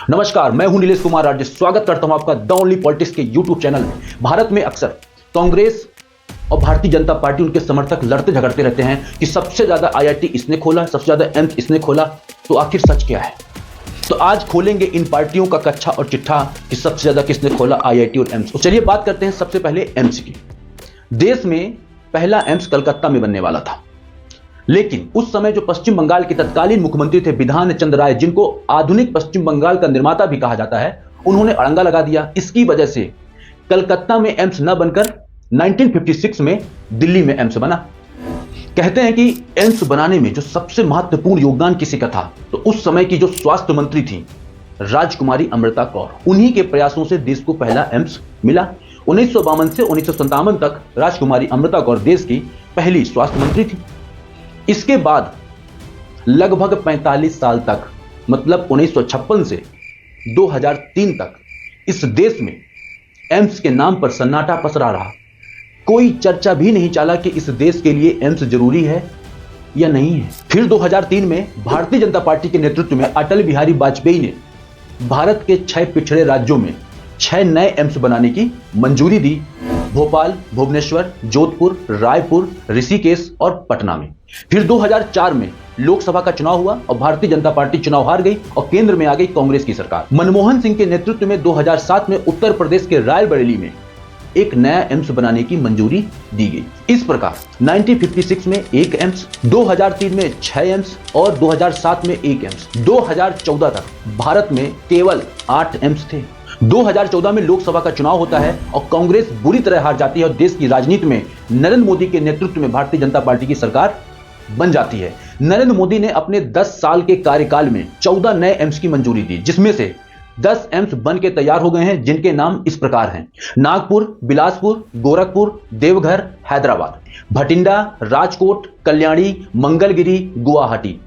नमस्कार, मैं हूं नीलेश कुमार आर्य। स्वागत करता हूं आपका द ओनली पॉलिटिक्स के यूट्यूब चैनल में। भारत में अक्सर कांग्रेस और भारतीय जनता पार्टी उनके समर्थक लड़ते झगड़ते रहते हैं कि सबसे ज्यादा आईआईटी इसने खोला, सबसे ज्यादा एम्स इसने खोला। तो आखिर सच क्या है? तो आज खोलेंगे इन पार्टियों का कच्चा और चिट्ठा कि सबसे ज्यादा किसने खोला आईआईटी और एम्स। तो चलिए बात करते हैं सबसे पहले एम्स की। देश में पहला एम्स कलकत्ता में बनने वाला था, लेकिन उस समय जो पश्चिम बंगाल के तत्कालीन मुख्यमंत्री थे विधान चंद्र राय, जिनको आधुनिक पश्चिम बंगाल का निर्माता भी कहा जाता है, उन्होंने अड़ंगा लगा दिया। इसकी वजह से कलकत्ता में एम्स न बनकर 1956 में दिल्ली में एम्स बना। कहते हैं कि एम्स बनाने में जो सबसे महत्वपूर्ण योगदान किसी का था, तो उस समय की जो स्वास्थ्य मंत्री थी राजकुमारी अमृता कौर, उन्हीं के प्रयासों से देश को पहला एम्स मिला। 1952 से 1957 तक राजकुमारी अमृता कौर देश की पहली स्वास्थ्य मंत्री थी। इसके बाद लगभग 45 साल तक, मतलब 1956 से 2003 तक इस देश में एम्स के नाम पर सन्नाटा पसरा रहा। कोई चर्चा भी नहीं चला कि इस देश के लिए एम्स जरूरी है या नहीं है। फिर 2003 में भारतीय जनता पार्टी के नेतृत्व में अटल बिहारी वाजपेयी ने भारत के 6 पिछड़े राज्यों में 6 नए एम्स बनाने की मंजूरी दी। भोपाल, भुवनेश्वर, जोधपुर, रायपुर, ऋषिकेश और पटना में। फिर 2004 में लोकसभा का चुनाव हुआ और भारतीय जनता पार्टी चुनाव हार गई और केंद्र में आ गई कांग्रेस की सरकार। मनमोहन सिंह के नेतृत्व में 2007 में उत्तर प्रदेश के रायबरेली में एक नया एम्स बनाने की मंजूरी दी गई। इस प्रकार 1956 में एक एम्स, 2003 में 6 एम्स और 2007 में एक एम्स। 2014 तक भारत में केवल 8 एम्स थे। 2014 में लोकसभा का चुनाव होता है और कांग्रेस बुरी तरह हार जाती है और देश की राजनीति में नरेंद्र मोदी के नेतृत्व में भारतीय जनता पार्टी की सरकार बन जाती है। नरेंद्र मोदी ने अपने 10 साल के कार्यकाल में 14 नए एम्स की मंजूरी दी, जिसमें से 10 एम्स बन के तैयार हो गए हैं, जिनके नाम इस प्रकार हैं: नागपुर, बिलासपुर, गोरखपुर, देवघर, हैदराबाद, भटिंडा, राजकोट, कल्याणी, मंगलगिरी, गुवाहाटी।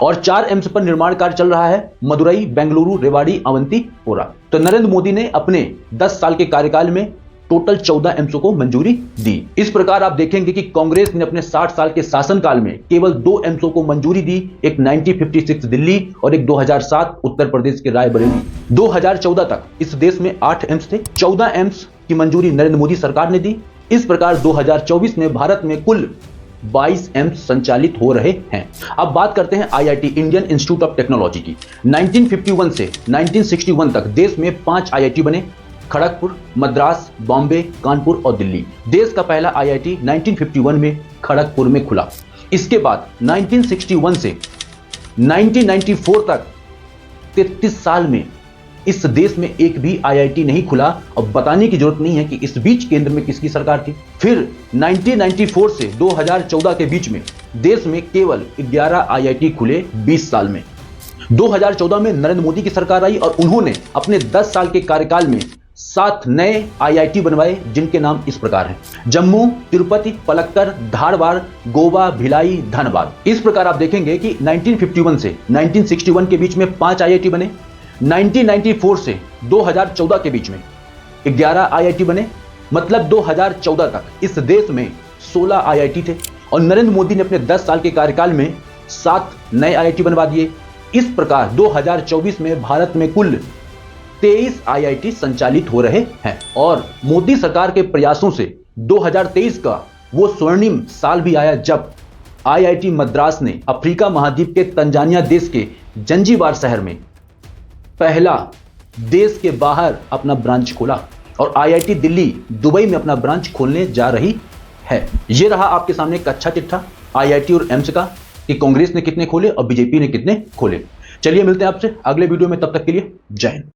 और 4 एम्स पर निर्माण कार्य चल रहा है: मदुरई, बेंगलुरु, रेवाड़ी, अवंतीपोरा। तो नरेंद्र मोदी ने अपने 10 साल के कार्यकाल में टोटल 14 एम्स को मंजूरी दी। इस प्रकार आप देखेंगे कि कांग्रेस ने अपने 60 साल के शासनकाल में केवल 2 एम्स को मंजूरी दी, एक 1956 दिल्ली और एक 2007 उत्तर प्रदेश के रायबरेली। 2014 तक इस देश में 8 एम्स थे, 14 एम्स की मंजूरी नरेंद्र मोदी सरकार ने दी। इस प्रकार 2024 में भारत में कुल 22 एम्स संचालित हो रहे हैं। अब बात करते हैं IIT, Indian institute of technology की। 1951 से 1961 तक देश में 5 आईआईटी बने: खड़गपुर, मद्रास, बॉम्बे, कानपुर और दिल्ली। देश का पहला आईआईटी 1951 में खड़गपुर में खुला। इसके बाद 1961 से 1994 तक 33 साल में इस देश में एक भी आईआईटी नहीं खुला और बताने की जरूरत नहीं है कि इस बीच केंद्र में किसकी सरकार थी। फिर 1994 से 2014 के बीच में देश में केवल 11 आईआईटी खुले 20 साल में। 2014 में नरेंद्र मोदी की सरकार आई और उन्होंने अपने 10 साल के कार्यकाल में 7 नए आईआईटी बनवाए, जिनके नाम इस प्रकार हैं: जम्मू, तिरुपति, पलक्कड़, धारवाड़, गोवा, भिलाई, धनबाद। इस प्रकार आप देखेंगे कि 1951 से 1961 के बीच में 5 आईआईटी बने, 1994 से 2014 के बीच में 11 आईआईटी बने, मतलब 2014 तक इस देश में 16 आईआईटी थे और नरेंद्र मोदी ने अपने 10 साल के कार्यकाल में 7 नए आईआईटी बनवा दिए। इस प्रकार 2024 में भारत में कुल 23 आईआईटी संचालित हो रहे हैं और मोदी सरकार के प्रयासों से 2023 का वो स्वर्णिम साल भी आया जब आईआईटी मद्रास ने अफ्रीका महाद्वीप के तंजानिया देश के जंजीबार शहर में पहला देश के बाहर अपना ब्रांच खोला और आईआईटी दिल्ली दुबई में अपना ब्रांच खोलने जा रही है। यह रहा आपके सामने एक अच्छा चिट्ठा आईआईटी और एम्स का कि कांग्रेस ने कितने खोले और बीजेपी ने कितने खोले। चलिए मिलते हैं आपसे अगले वीडियो में, तब तक के लिए जय हिंद।